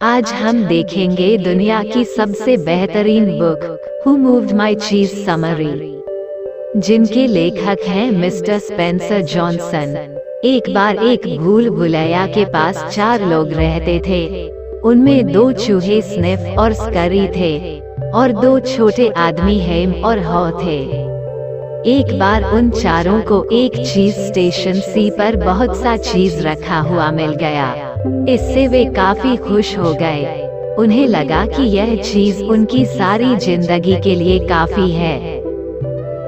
आज हम देखेंगे दुनिया की सबसे बेहतरीन बुक हु मूव्ड माई चीज समरी, जिनके लेखक हैं मिस्टर स्पेंसर जॉनसन। एक बार एक भूल भुलैया के पास 4 लोग रहते थे। उनमें 2 चूहे स्निफ और स्करी थे और 2 छोटे आदमी हेम और हॉ थे। एक बार उन चारों को एक चीज स्टेशन सी पर बहुत सा चीज रखा हुआ मिल गया। इससे वे काफी खुश हो गए। उन्हें लगा कि यह चीज उनकी सारी जिंदगी के लिए काफी है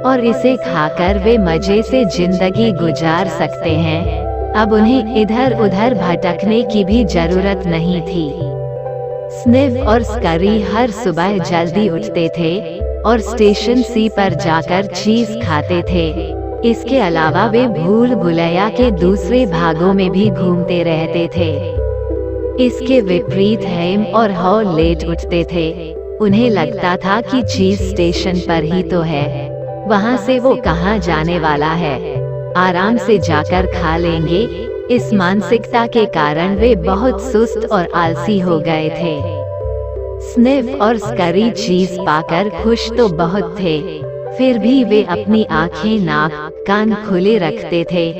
और इसे खाकर वे मजे से जिंदगी गुजार सकते हैं। अब उन्हें इधर उधर भटकने की भी जरूरत नहीं थी। स्निफ और स्करी हर सुबह जल्दी उठते थे और स्टेशन सी पर जाकर चीज खाते थे। इसके अलावा वे भूल भुलैया के दूसरे भागों में भी घूमते रहते थे। इसके विपरीत हेम और हॉ लेट उठते थे। उन्हें लगता था कि चीज स्टेशन पर ही तो है, वहां से वो कहाँ जाने वाला है, आराम से जाकर खा लेंगे। इस मानसिकता के कारण वे बहुत सुस्त और आलसी हो गए थे। स्निफ और स्करी चीज पाकर खुश तो बहुत थे, फिर भी वे अपनी आंखें नाक कान खुले रखते थे।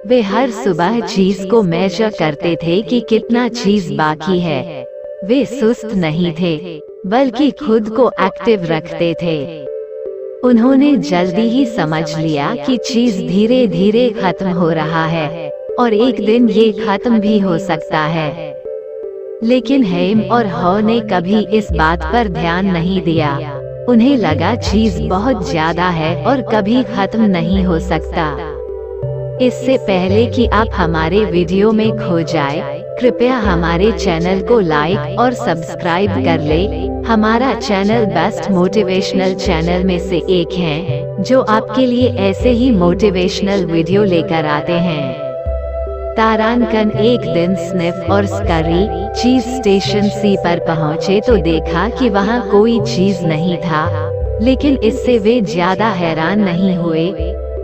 वे हर सुबह चीज को मेजर करते थे कि कितना चीज बाकी है। वे सुस्त नहीं थे, बल्कि खुद को एक्टिव रखते थे। उन्होंने जल्दी ही समझ लिया कि चीज धीरे धीरे खत्म हो रहा है और एक दिन ये खत्म भी हो सकता है। लेकिन हेम और हॉ ने कभी इस बात पर ध्यान नहीं दिया। उन्हें लगा चीज बहुत ज्यादा है और कभी खत्म नहीं हो सकता। इससे पहले कि आप हमारे वीडियो में खो जाए, कृपया हमारे चैनल को लाइक और सब्सक्राइब कर ले। हमारा चैनल बेस्ट मोटिवेशनल चैनल में से एक है, जो आपके लिए ऐसे ही मोटिवेशनल वीडियो लेकर आते हैं। तारांकन एक दिन स्निफ और स्करी चीज स्टेशन सी पर पहुँचे तो देखा कि वहाँ कोई चीज नहीं था। लेकिन इससे वे ज्यादा हैरान नहीं हुए।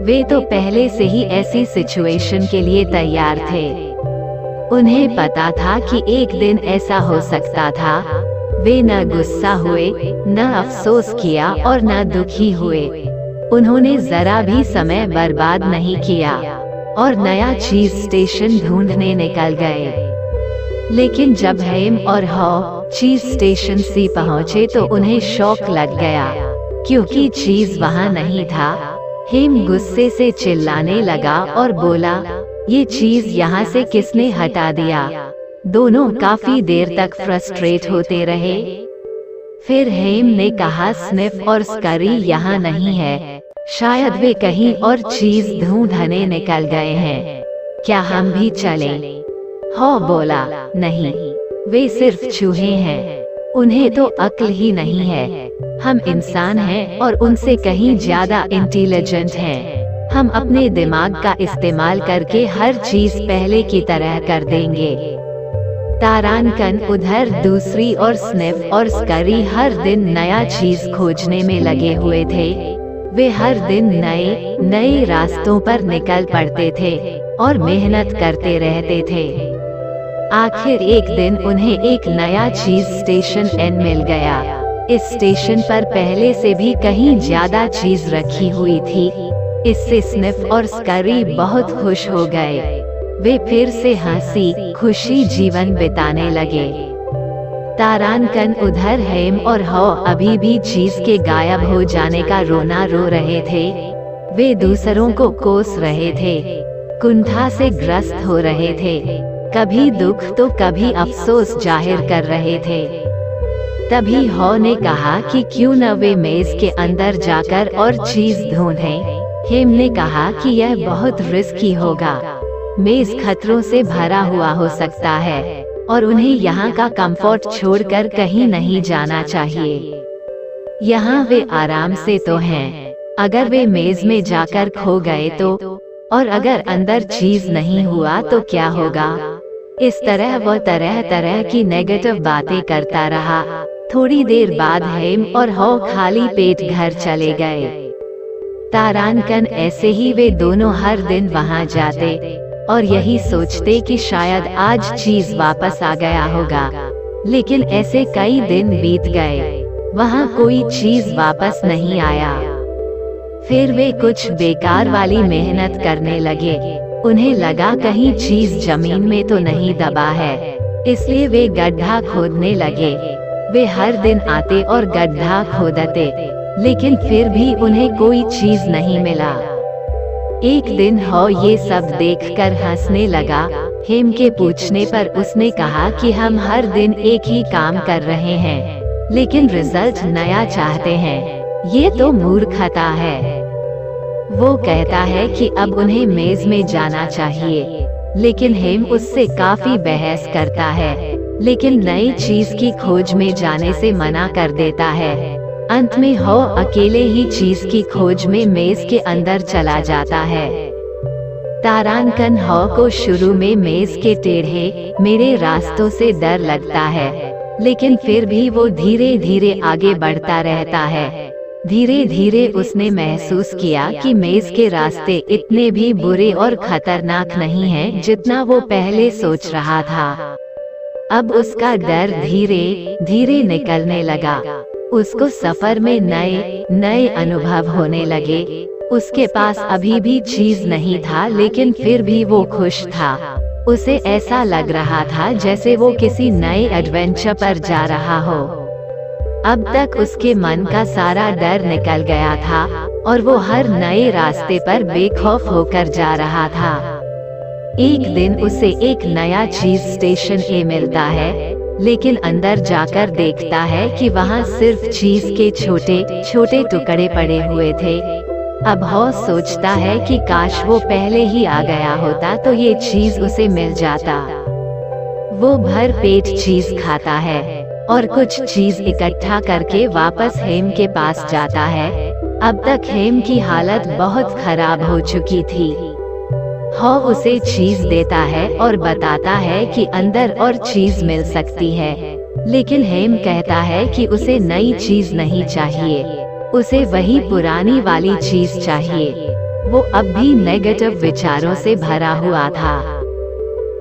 वे तो पहले से ही ऐसी सिचुएशन के लिए तैयार थे। उन्हें पता था कि एक दिन ऐसा हो सकता था। वे न गुस्सा हुए, न अफसोस किया और न दुखी हुए। उन्होंने जरा भी समय बर्बाद नहीं किया और नया चीज स्टेशन ढूंढने निकल गए। लेकिन जब हेम और हॉ चीज स्टेशन सी पहुँचे तो उन्हें शॉक लग गया, क्योंकि चीज वहाँ नहीं था। हेम गुस्से से चिल्लाने लगा और बोला, ये चीज यहाँ से किसने हटा दिया? दोनों काफी देर तक फ्रस्ट्रेट होते रहे। फिर हेम ने कहा, स्निफ और स्करी यहाँ नहीं है, शायद वे कहीं और चीज ढूंढने निकल गए हैं। क्या हम भी चलें? हॉ बोला, नहीं, वे सिर्फ चूहे हैं, उन्हें तो अक्ल ही नहीं है। हम इंसान हैं और उनसे कहीं ज्यादा इंटेलिजेंट हैं। हम अपने दिमाग का इस्तेमाल करके हर चीज पहले की तरह कर देंगे। तारांकन उधर दूसरी और स्निफ और स्करी हर दिन नया चीज खोजने में लगे हुए थे। वे हर दिन नए नए रास्तों पर निकल पड़ते थे और मेहनत करते रहते थे। आखिर एक दिन उन्हें एक नया चीज स्टेशन एन मिल गया। इस स्टेशन पर पहले से भी कहीं ज्यादा चीज रखी हुई थी। इससे स्निफ और स्करी बहुत खुश हो गए। वे फिर से हंसी खुशी जीवन बिताने लगे। तारांकन उधर हेम और हॉ अभी भी चीज के गायब हो जाने का रोना रो रहे थे। वे दूसरों को कोस रहे थे, कुंठा से ग्रस्त हो रहे थे, कभी दुख तो कभी अफसोस जाहिर कर रहे थे। तभी हॉ ने कहा कि क्यों न वे मेज के अंदर जाकर और चीज ढूंढें। हेम ने कहा कि यह बहुत रिस्की होगा, मेज खतरों से भरा हुआ हो सकता है और उन्हें यहाँ का कंफर्ट छोड़कर कहीं नहीं जाना चाहिए। यहाँ वे आराम से तो हैं, अगर वे मेज में जाकर खो गए तो, और अगर अंदर चीज नहीं हुआ तो क्या होगा? इस तरह वह तरह तरह की नेगेटिव बातें करता रहा। थोड़ी देर बाद हेम और हॉ खाली पेट घर चले गए। तारांकन ऐसे ही वे दोनों हर दिन वहां जाते और यही सोचते कि शायद आज चीज वापस आ गया होगा। लेकिन ऐसे कई दिन बीत गए, वहाँ कोई चीज वापस नहीं आया। फिर वे कुछ बेकार वाली मेहनत करने लगे। उन्हें लगा कहीं चीज जमीन में तो नहीं दबा है, इसलिए वे गड्ढा खोदने लगे। वे हर दिन आते और गड्ढा खोदते, लेकिन फिर भी उन्हें कोई चीज नहीं मिला। एक दिन हो ये सब देखकर हंसने लगा। हेम के पूछने पर उसने कहा कि हम हर दिन एक ही काम कर रहे हैं, लेकिन रिजल्ट नया चाहते हैं। ये तो मूर्खता है। वो कहता है कि अब उन्हें मेज में जाना चाहिए, लेकिन हेम उससे काफी बहस करता है, लेकिन नई चीज की खोज में जाने से मना कर देता है। अंत में हो अकेले ही चीज की खोज में मेज के अंदर चला जाता है। तारांकन हो को शुरू में मेज के टेढ़े मेरे रास्तों से डर लगता है, लेकिन फिर भी वो धीरे धीरे आगे बढ़ता रहता है। धीरे धीरे उसने महसूस किया कि मेज के रास्ते इतने भी बुरे और खतरनाक नहीं हैं जितना वो पहले सोच रहा था। अब उसका डर धीरे धीरे निकलने लगा। उसको सफर में नए नए अनुभव होने लगे। उसके पास अभी भी चीज नहीं था, लेकिन फिर भी वो खुश था। उसे ऐसा लग रहा था जैसे वो किसी नए एडवेंचर पर जा रहा हो। अब तक उसके मन का सारा डर निकल गया था और वो हर नए रास्ते पर बेखौफ होकर जा रहा था। एक दिन उसे एक नया चीज स्टेशन ए मिलता है, लेकिन अंदर जाकर देखता है कि वहाँ सिर्फ चीज के छोटे छोटे टुकड़े पड़े हुए थे। अब हो सोचता है कि काश वो पहले ही आ गया होता तो ये चीज उसे मिल जाता। वो भर पेट चीज खाता है और कुछ चीज इकट्ठा करके वापस हेम के पास जाता है। अब तक हेम की हालत बहुत खराब हो चुकी थी। हो उसे चीज देता है और बताता है कि अंदर और चीज मिल सकती है, लेकिन हेम कहता है कि उसे नई चीज नहीं चाहिए, उसे वही पुरानी वाली चीज चाहिए। वो अब भी नेगेटिव विचारों से भरा हुआ था।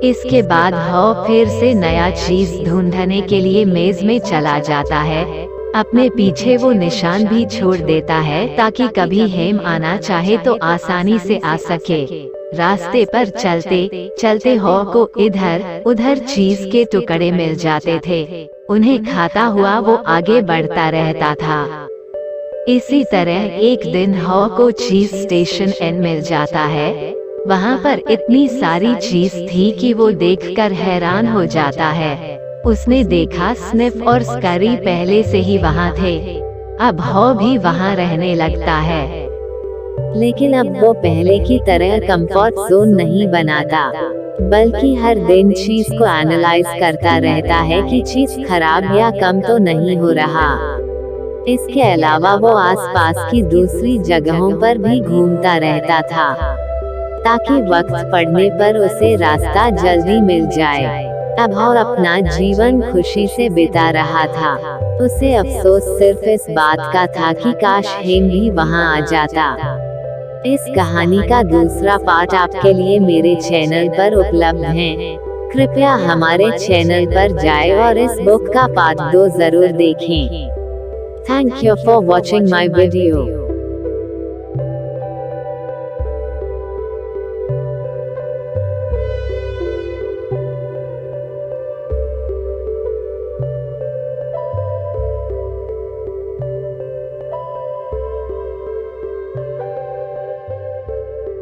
इसके बाद हो फिर से नया चीज ढूंढने के लिए मेज में चला जाता है। अपने पीछे वो निशान भी छोड़ देता है ताकि कभी हेम आना चाहे तो आसानी से आ सके। रास्ते पर चलते चलते हो को इधर उधर चीज के टुकड़े मिल जाते थे। उन्हें खाता हुआ वो आगे बढ़ता रहता था। इसी तरह एक दिन हो को चीज स्टेशन एन मिल जाता है। वहाँ पर इतनी सारी चीज थी कि वो देखकर हैरान हो जाता है। उसने देखा स्निफ और स्करी पहले से ही वहाँ थे। अब हो भी वहाँ रहने लगता है, लेकिन अब वो पहले की तरह कंफर्ट जोन नहीं बनाता, बल्कि हर दिन चीज को एनालाइज करता रहता है कि चीज खराब या कम तो नहीं हो रहा। इसके अलावा वो आसपास की दूसरी जगहों पर भी घूमता रहता था, ताकि वक्त पड़ने पर उसे रास्ता जल्दी मिल जाए। अब और अपना जीवन खुशी से बिता रहा था। उसे अफसोस सिर्फ इस बात का था कि काश हेम भी वहाँ आ जाता। इस कहानी का दूसरा पार्ट आपके लिए मेरे चैनल पर उपलब्ध है। कृपया हमारे चैनल पर जाएं और इस बुक का पार्ट 2 जरूर देखें। Thank you for watching my video.